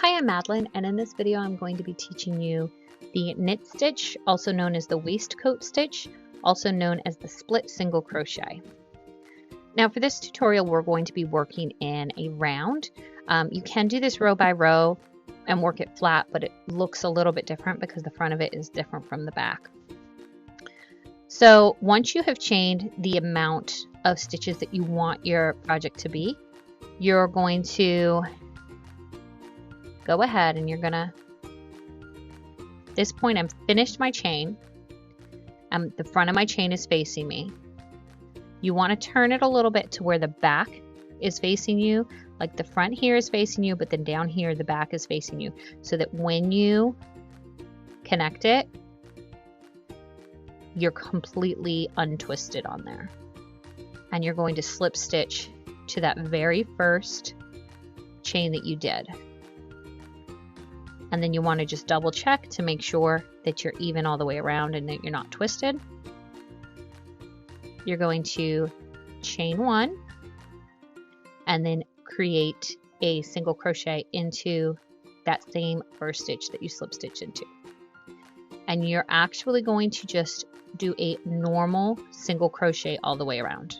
Hi, I'm Madeline, and in this video I'm going to be teaching you the knit stitch, also known as the waistcoat stitch, also known as the split single crochet. Now for this tutorial we're going to be working in a round. You can do this row by row and work it flat, but it looks a little bit different because the front of it is different from the back. So once you have chained the amount of stitches that you want your project to be, you're going to go ahead and you're gonna, at this point I'm finished my chain. The front of my chain is facing me. You want to turn it a little bit to where the back is facing you, like the front here is facing you, but then down here the back is facing you, so that when you connect it, you're completely untwisted on there. And you're going to slip stitch to that very first chain that you did. And then you want to just double check to make sure that you're even all the way around and that you're not twisted. You're going to chain one and then create a single crochet into that same first stitch that you slip stitch into. And you're actually going to just do a normal single crochet all the way around.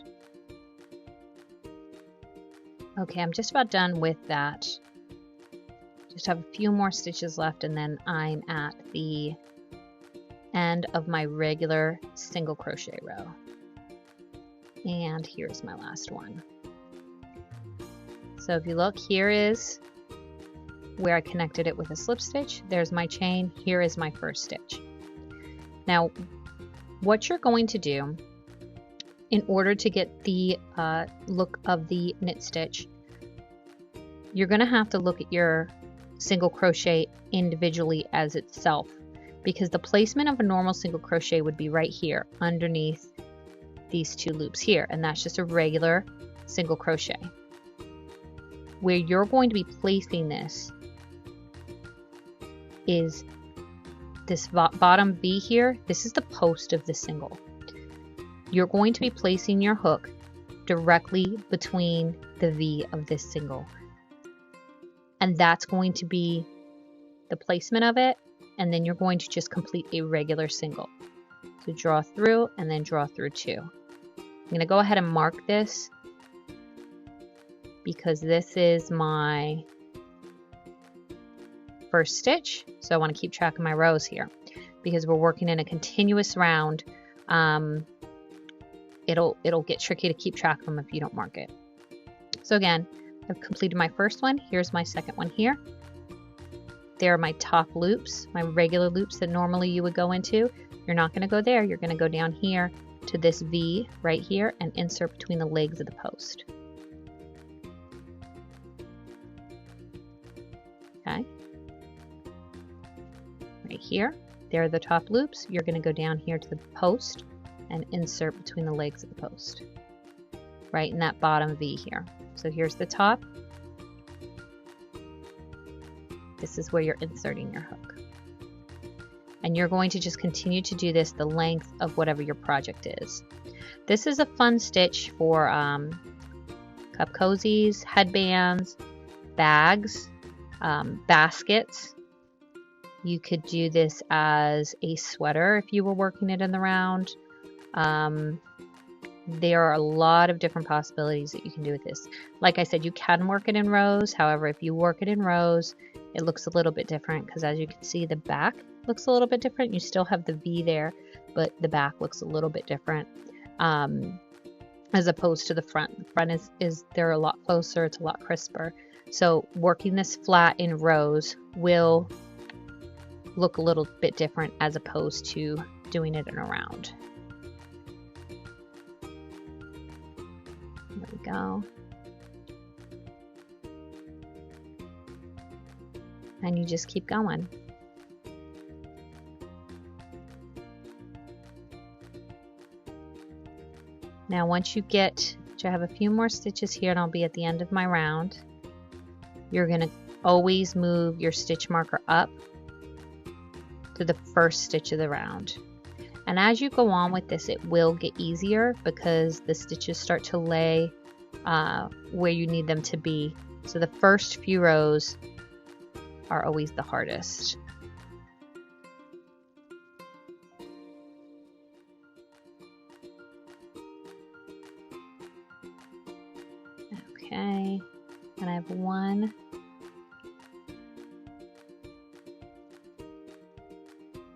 Okay, I'm just about done with that. Just have a few more stitches left and then I'm at the end of my regular single crochet row. And here's my last one. So if you look, here is where I connected it with a slip stitch. There's my chain. Here is my first stitch. Now, what you're going to do in order to get the look of the knit stitch, you're going to have to look at your single crochet individually as itself, because the placement of a normal single crochet would be right here underneath these two loops here, and that's just a regular single crochet. Where you're going to be placing this is this bottom V here. This is the post of the single. You're going to be placing your hook directly between the V of this single. And that's going to be the placement of it, and then you're going to just complete a regular single. So draw through and then draw through two. I'm going to go ahead and mark this because this is my first stitch, so I want to keep track of my rows here because we're working in a continuous round. It'll get tricky to keep track of them if you don't mark it. So again, I've completed my first one. Here's my second one here. There are my top loops, my regular loops that normally you would go into. You're not going to go there. You're going to go down here to this V right here and insert between the legs of the post. Okay. Right here, there are the top loops. You're going to go down here to the post and insert between the legs of the post. Right in that bottom V here. So here's the top. This is where you're inserting your hook. And you're going to just continue to do this the length of whatever your project is. This is a fun stitch for cup cozies, headbands, bags, baskets. You could do this as a sweater if you were working it in the round. There are a lot of different possibilities that you can do with this. Like I said, you can work it in rows. However, if you work it in rows, it looks a little bit different because as you can see, the back looks a little bit different. You still have the V there, but the back looks a little bit different as opposed to the front. The front is they're a lot closer. It's a lot crisper. So working this flat in rows will look a little bit different as opposed to doing it in a round. There we go. And you just keep going. Now once you get to have a few more stitches here and I'll be at the end of my round, you're going to always move your stitch marker up to the first stitch of the round. And as you go on with this, it will get easier because the stitches start to lay where you need them to be. So the first few rows are always the hardest. Okay, and I have 1,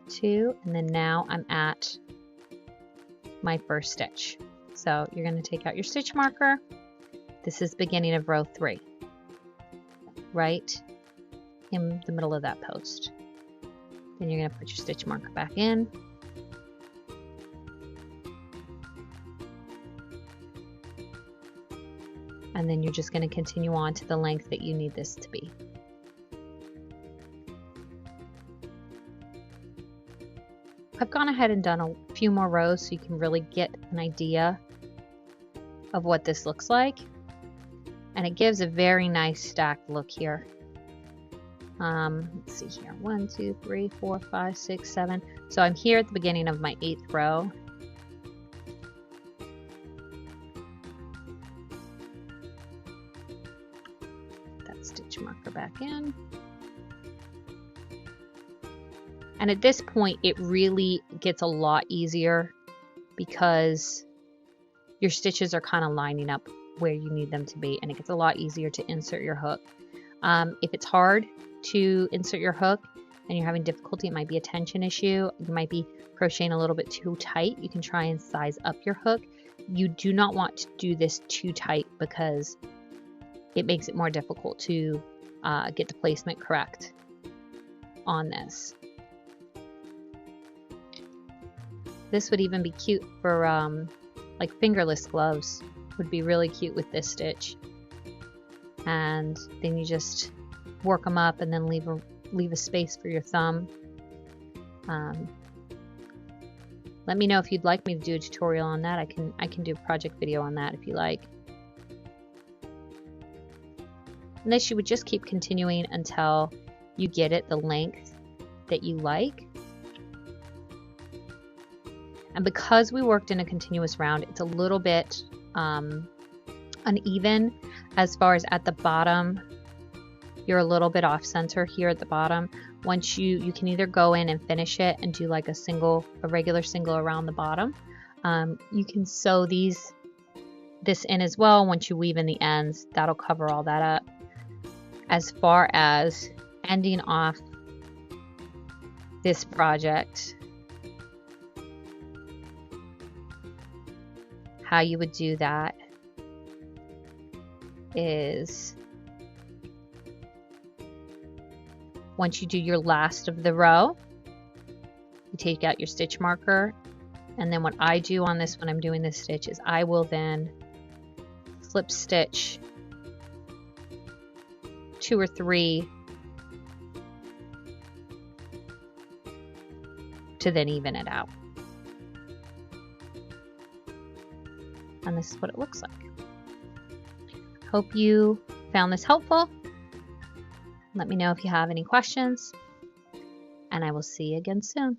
2, and then now I'm at my first stitch. So you're going to take out your stitch marker. This is beginning of row 3, right in the middle of that post. Then you're going to put your stitch marker back in. And then you're just going to continue on to the length that you need this to be. I've gone ahead and done a few more rows so you can really get an idea of what this looks like. And it gives a very nice stacked look here. Let's see here, 1, 2, 3, 4, 5, 6, 7. So I'm here at the beginning of my 8th row. That stitch marker back in. And at this point, it really gets a lot easier because your stitches are kind of lining up where you need them to be, and it gets a lot easier to insert your hook. If it's hard to insert your hook and you're having difficulty, it might be a tension issue. You might be crocheting a little bit too tight. You can try and size up your hook. You do not want to do this too tight because it makes it more difficult to get the placement correct on this. This would even be cute for like fingerless gloves. Would be really cute with this stitch. And then you just work them up and then leave a space for your thumb. Let me know if you'd like me to do a tutorial on that. I can do a project video on that if you like. And this you would just keep continuing until you get it the length that you like. And because we worked in a continuous round, it's a little bit uneven as far as at the bottom. You're a little bit off center here at the bottom. Once you can either go in and finish it and do like a regular single around the bottom. You can sew this in as well. Once you weave in the ends, that'll cover all that up. As far as ending off this project, how you would do that is once you do your last of the row, you take out your stitch marker, and then what I do on this when I'm doing this stitch is I will then slip stitch 2 or 3 to then even it out. And this is what it looks like. Hope you found this helpful. Let me know if you have any questions, and I will see you again soon.